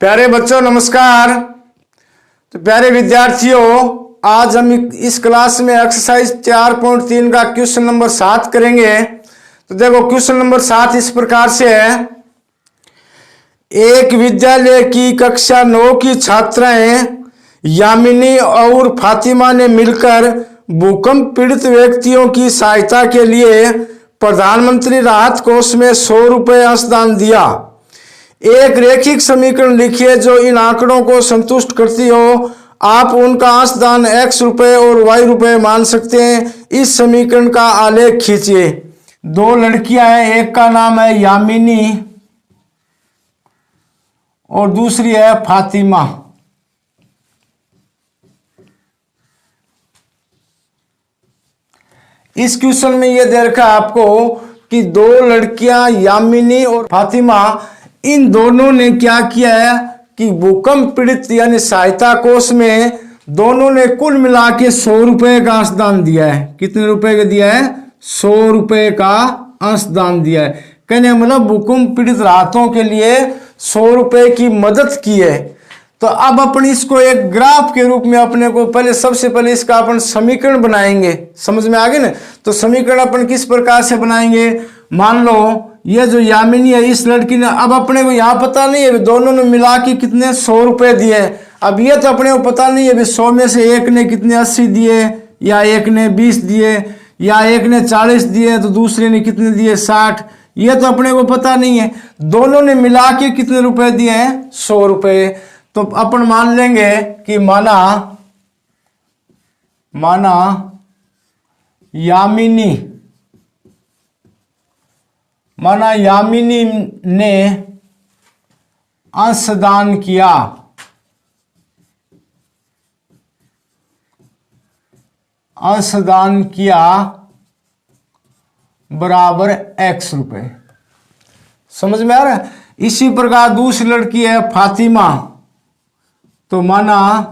प्यारे बच्चों नमस्कार। तो प्यारे विद्यार्थियों, आज हम इस क्लास में एक्सरसाइज 4.3 का क्वेश्चन नंबर 7 करेंगे। तो देखो क्वेश्चन नंबर 7 इस प्रकार से है। एक विद्यालय की कक्षा 9 की छात्राएं यामिनी और फातिमा ने मिलकर भूकंप पीड़ित व्यक्तियों की सहायता के लिए प्रधानमंत्री राहत कोष में 100 रुपये अंशदान दिया। एक रैखिक समीकरण लिखिए जो इन आंकड़ों को संतुष्ट करती हो। आप उनका अंशदान x रुपये और y रुपये मान सकते हैं। इस समीकरण का आलेख खींचिए। दो लड़कियां हैं, एक का नाम है यामिनी और दूसरी है फातिमा। इस क्वेश्चन में यह दे रखा है आपको कि दो लड़कियां यामिनी और फातिमा, इन दोनों ने क्या किया है कि भूकंप पीड़ित यानी सहायता कोष में दोनों ने कुल मिला के 100 रुपये का अंशदान दिया है। कितने रुपए का दिया है? 100 रुपये का अंशदान दिया है। कहने मतलब भूकंप पीड़ित राहतों के लिए 100 रुपये की मदद की है। तो अब अपन इसको एक ग्राफ के रूप में अपने को सबसे पहले इसका अपन समीकरण बनाएंगे। समझ में आ गए ना? तो समीकरण अपन किस प्रकार से बनाएंगे? मान लो ये जो यामिनी है, इस लड़की ने, अब अपने को यहाँ पता नहीं है दोनों ने मिला के कितने 100 रुपये दिए। अब ये तो अपने को पता नहीं है 100 में से एक ने कितने 80 दिए, या एक ने 20 दिए, या एक ने 40 दिए, तो दूसरे ने कितने दिए 60। ये तो अपने को पता नहीं है। दोनों ने मिला के कितने रुपए दिए हैं? 100 रुपये। तो अपन मान लेंगे कि माना यामिनी ने अंशदान किया बराबर x रुपए। समझ में आ रहा है? इसी प्रकार दूसरी लड़की है फातिमा। तो माना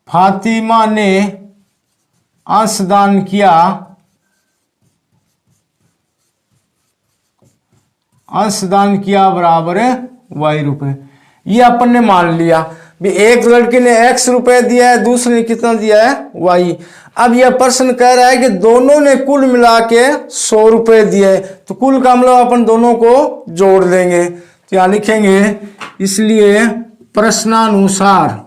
फातिमा ने अंशदान किया बराबर y रुपए। ये अपन ने मान लिया भी एक लड़के ने x रुपए दिया है, दूसरे ने कितना दिया है? y। अब यह प्रश्न कह रहा है कि दोनों ने कुल मिला के 100 रुपए दिए, तो कुल का मतलब अपन दोनों को जोड़ देंगे। तो यहां लिखेंगे इसलिए प्रश्नानुसार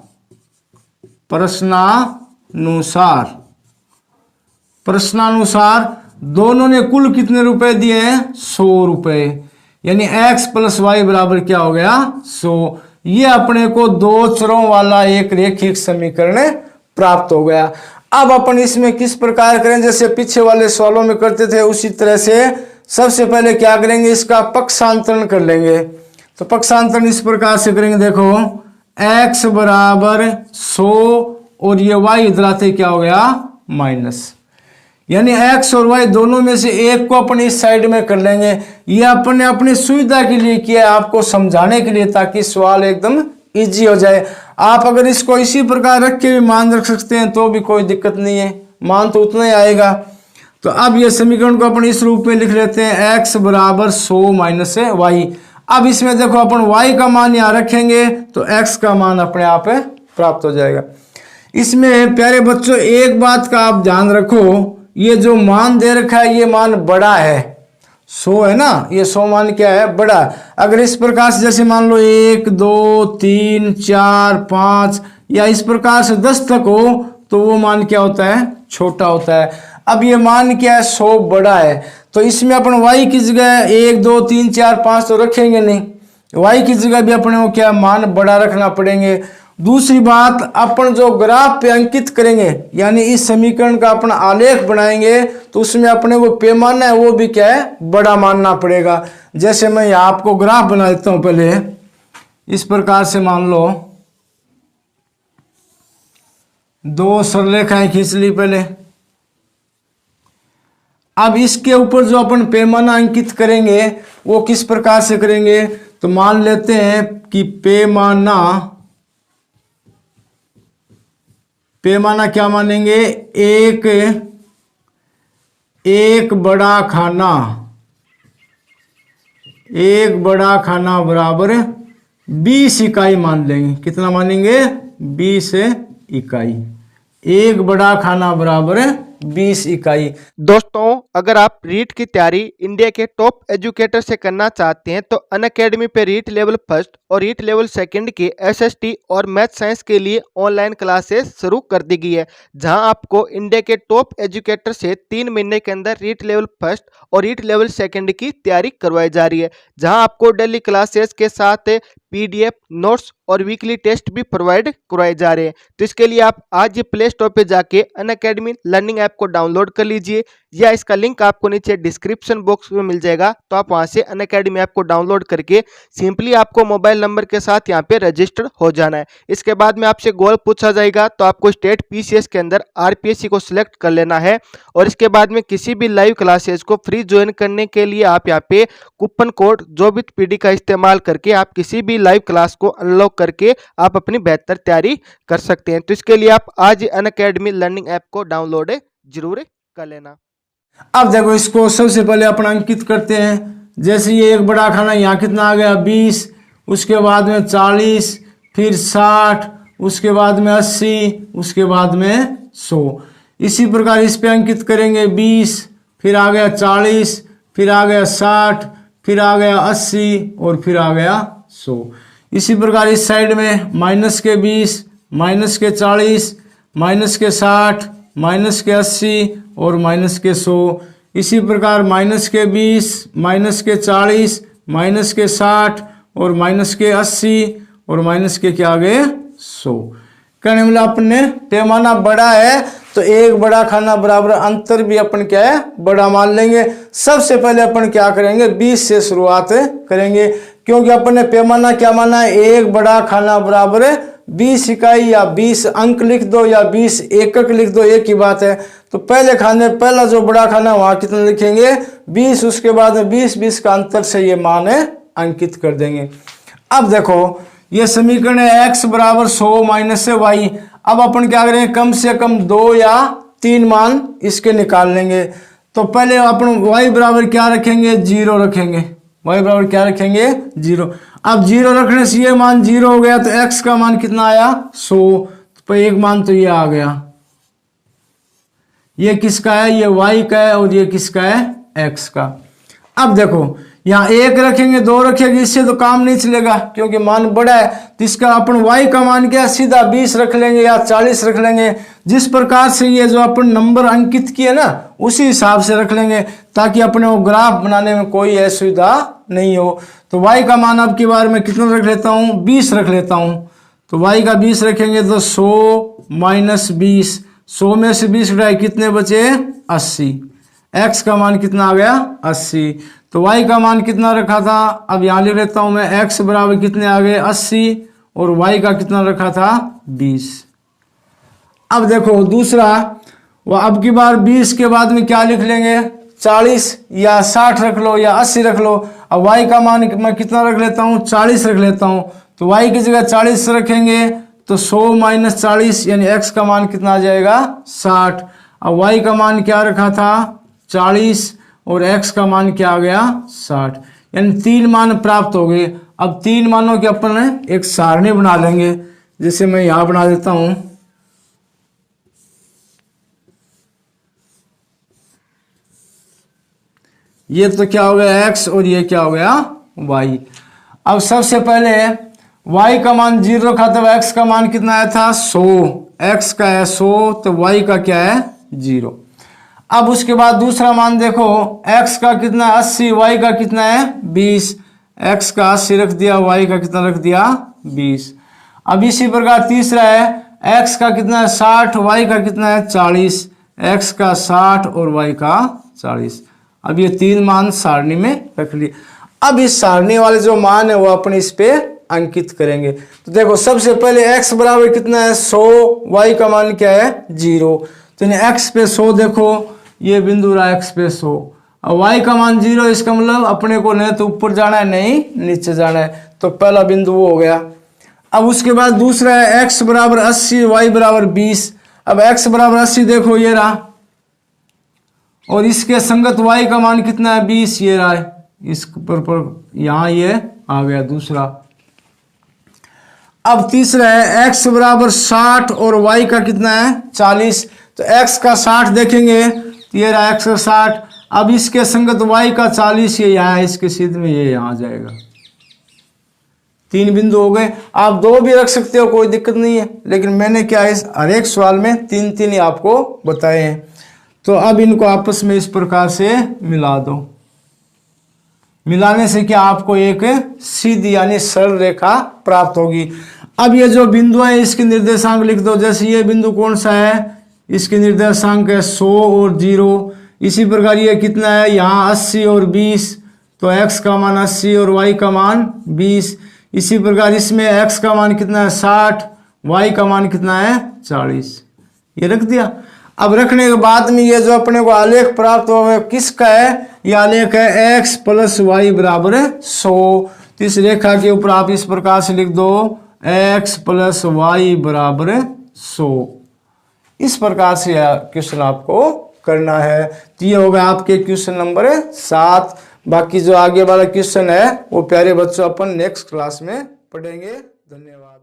दोनों ने कुल कितने रुपए दिए हैं? 100 रुपए। यानी x प्लस वाई बराबर क्या हो गया? 100। ये अपने को दो चरों वाला एक रैखिक समीकरण प्राप्त हो गया। अब अपन इसमें किस प्रकार करें? जैसे पीछे वाले सवालों में करते थे उसी तरह से सबसे पहले क्या करेंगे? इसका पक्षांतरण कर लेंगे। तो पक्षांतरण इस प्रकार से करेंगे। देखो x बराबर 100 और ये y इधर आते क्या हो गया? माइनस। यानी x और y दोनों में से एक को अपन इस साइड में कर लेंगे। ये अपन ने अपनी सुविधा के लिए किया, आपको समझाने के लिए, ताकि सवाल एकदम इजी हो जाए। आप अगर इसको इसी प्रकार रख के भी मान रख सकते हैं तो भी कोई दिक्कत नहीं है, मान तो उतना ही आएगा। तो अब ये समीकरण को अपन इस रूप में लिख लेते हैं, x बराबर 100 माइनस y। अब इसमें देखो अपन y का मान यहाँ रखेंगे तो x का मान अपने आप प्राप्त हो जाएगा। इसमें प्यारे बच्चों एक बात का आप ध्यान रखो, ये जो मान दे रखा है ये मान बड़ा है। 100 है ना, ये 100 मान क्या है? बड़ा। अगर इस प्रकार से जैसे मान लो 1 2 3 4 5 या इस प्रकार से 10 तक हो तो वो मान क्या होता है? छोटा होता है। अब ये मान क्या है? 100 बड़ा है। तो इसमें अपन y की जगह 1 2 3 4 5 तो रखेंगे नहीं, y की जगह भी अपने को क्या मान बड़ा रखना पड़ेंगे। दूसरी बात, अपन जो ग्राफ पे अंकित करेंगे यानी इस समीकरण का अपन आलेख बनाएंगे तो उसमें अपने वो पैमाना है वो भी क्या है? बड़ा मानना पड़ेगा। जैसे मैं यहाँ आपको ग्राफ बना देता हूं। पहले इस प्रकार से मान लो दो सरलरेखाएं खींच ली पहले। अब इसके ऊपर जो अपन पैमाना अंकित करेंगे वो किस प्रकार से करेंगे? तो मान लेते हैं कि पैमाना क्या मानेंगे? एक बड़ा खाना एक बड़ा खाना बराबर 20 इकाई मान लेंगे। कितना मानेंगे? 20 इकाई। एक बड़ा खाना बराबर 20 इकाई। दोस्तों, अगर आप रीट की तैयारी इंडिया के टॉप एजुकेटर से करना चाहते हैं तो अनअकैडमी पे रीट लेवल फर्स्ट और रीट लेवल सेकंड के एसएसटी और मैथ साइंस के लिए ऑनलाइन क्लासेस शुरू कर दी गई है, जहां आपको इंडिया के टॉप एजुकेटर से 3 महीने के अंदर रीट लेवल फर्स्ट और रीट लेवल सेकंड की तैयारी करवाई जा रही है, जहां आपको डेली क्लासेस के साथ पीडीएफ नोट्स और वीकली टेस्ट भी प्रोवाइड करवाए जा रहे हैं। तो इसके लिए आप आज ये प्ले स्टोर पे जाके अनअकैडमी लर्निंग ऐप को डाउनलोड कर लीजिए, या इसका लिंक आपको नीचे डिस्क्रिप्शन बॉक्स में मिल जाएगा। तो आप वहां से अनअकैडमी ऐप को डाउनलोड करके सिंपली आपको मोबाइल नंबर के साथ यहाँ पे रजिस्टर्ड हो जाना है। इसके बाद में आपसे गोल पूछा जाएगा, तो आपको स्टेट पीसीएस के अंदर आरपीएससी को सिलेक्ट कर लेना है। और इसके बाद में किसी भी लाइव क्लासेस को फ्री ज्वाइन करने के लिए आप यहाँ पे कूपन कोड जोबित पीडी का इस्तेमाल करके आप किसी भी लाइव क्लास को अनलॉक करके आप अपनी बेहतर तैयारी कर सकते हैं। तो इसके लिए आप आज अनअकैडमी लर्निंग ऐप को डाउनलोड जरूर कर लेना। अब देखो, इसको सबसे पहले अपना अंकित करते हैं। जैसे ये एक बड़ा खाना, यहाँ कितना आ गया? 20, उसके बाद में 40, फिर 60, उसके बाद में 80, उसके बाद में 100। इसी प्रकार इस पे अंकित करेंगे 20, फिर आ गया 40, फिर आ गया 60, फिर आ गया 80 और फिर आ गया 100। इसी प्रकार इस साइड में माइनस के 20, माइनस के 40, माइनस के 60, माइनस के 80 और माइनस के 100। इसी प्रकार माइनस के 20, माइनस के 40, माइनस के 60 और माइनस के 80 और माइनस के क्या आ गए? 100। कहने वाला अपने पैमाना बड़ा है तो एक बड़ा खाना बराबर अंतर भी अपन क्या है? बड़ा मान लेंगे। सबसे पहले अपन क्या करेंगे? 20 से शुरुआत करेंगे, क्योंकि अपन ने पैमाना क्या माना है? एक बड़ा खाना बराबर 20 इकाई, या 20 अंक लिख दो या 20 एकक लिख दो, एक ही बात है। तो पहले खाने, पहला जो बड़ा खाना वहां कितना लिखेंगे? 20, उसके बाद में 20 का अंतर से ये मान अंकित कर देंगे। अब देखो, ये समीकरण है x बराबर 100 माइनस से y। अब अपन क्या करेंगे? कम से कम 2 या 3 मान इसके निकाल लेंगे। तो पहले अपन y बराबर क्या रखेंगे? 0 रखेंगे। y बराबर क्या रखेंगे? 0। अब 0 रखने से ये मान 0 हो गया, तो x का मान कितना आया? 100। तो एक मान तो ये आ गया। ये किसका है? ये y का है, और ये किसका है? x का। अब देखो, यहाँ 1 रखेंगे, 2 रखेंगे, इससे तो काम नहीं चलेगा क्योंकि मान बड़ा है। तो इसका अपन y का मान क्या? सीधा 20 रख लेंगे या 40 रख लेंगे। जिस प्रकार से ये जो अपन नंबर अंकित किए ना, उसी हिसाब से रख लेंगे, ताकि अपने वो ग्राफ बनाने में कोई असुविधा नहीं हो। तो y का मान अब की बार में कितना रख लेता हूँ? 20 रख लेता हूँ। तो y का 20 रखेंगे तो 100 माइनस 20, 100 में से 20 घटाए कितने बचे? 80। x का मान कितना आ गया? 80। तो y का मान कितना रखा था? अब यहाँ लिख लेता हूँ मैं, x बराबर कितने आ गए? 80, और y का कितना रखा था? 20। अब देखो दूसरा, वह अब की बार 20 के बाद में क्या लिख लेंगे? 40 या 60 रख लो या 80 रख लो। अब y का मान मैं कितना रख लेता हूँ? 40 रख लेता हूँ। तो y की जगह 40 रखेंगे तो 100 माइनस 40, यानी x का मान कितना आ जाएगा? 60। अब y का मान क्या रखा था? 40, और x का मान क्या आ गया? 60। यानी 3 मान प्राप्त हो गए। अब 3 मानों के अपन एक सारणी बना लेंगे, जैसे मैं यहां बना देता हूं। ये तो क्या हो गया? x, और ये क्या हो गया? y। अब सबसे पहले y का मान 0 रखा था, x का मान कितना आया था? 100। x का है 100, तो y का क्या है? 0। अब उसके बाद दूसरा मान देखो, x का कितना? 80, y का कितना है? 20। x का 80 रख दिया, y का कितना रख दिया? 20। अब इसी प्रकार तीसरा है, x का कितना है? 60, y का कितना है? 40। x का 60 और y का 40। अब ये 3 मान सारणी में रख लिए। अब इस सारणी वाले जो मान है वो अपन इस पे अंकित करेंगे। तो देखो, सबसे पहले x बराबर कितना है? 100, y का मान क्या है? 0। तो x पे 100, देखो ये बिंदु रहा x पे 100। अब y का मान 0, इसका मतलब अपने को नहीं तो ऊपर जाना है, नहीं नीचे जाना है। तो पहला बिंदु वो हो गया। अब उसके बाद दूसरा है x बराबर 80, y बराबर 20। अब x बराबर 80 देखो ये रहा, और इसके संगत y का मान कितना है? 20, ये रहा है। इस पर यहाँ ये आ गया दूसरा। अब तीसरा है x बराबर 60 और y का कितना है 40। तो x का 60 देखेंगे तो ये रहा x का 60। अब इसके संगत y का 40 ये यहाँ है, इसके सिद्ध में ये यहाँ आ जाएगा। 3 बिंदु हो गए। आप 2 भी रख सकते हो, कोई दिक्कत नहीं है, लेकिन मैंने क्या इस हर एक सवाल में 3 ही आपको बताए हैं। तो अब इनको आपस में इस प्रकार से मिला दो। मिलाने से क्या आपको एक सीधी यानी सरल रेखा प्राप्त होगी। अब ये जो बिंदु है इसके निर्देशांक लिख दो। जैसे ये बिंदु कौन सा है, इसके निर्देशांक है 100 और 0। इसी प्रकार ये कितना है यहाँ 80 और 20, तो x का मान 80 और y का मान 20। इसी प्रकार इसमें x का मान कितना है 60, y का मान कितना है 40। ये रख दिया। अब रखने के बाद में ये जो अपने को आलेख प्राप्त हुआ किसका है, ये आलेख है x प्लस वाई बराबर 100। तो इस रेखा के ऊपर आप इस प्रकार से लिख दो x प्लस वाई बराबर 100। इस प्रकार से क्वेश्चन आपको करना है। तो ये होगा आपके क्वेश्चन नंबर 7। बाकी जो आगे वाला क्वेश्चन है वो प्यारे बच्चों अपन नेक्स्ट क्लास में पढ़ेंगे। धन्यवाद।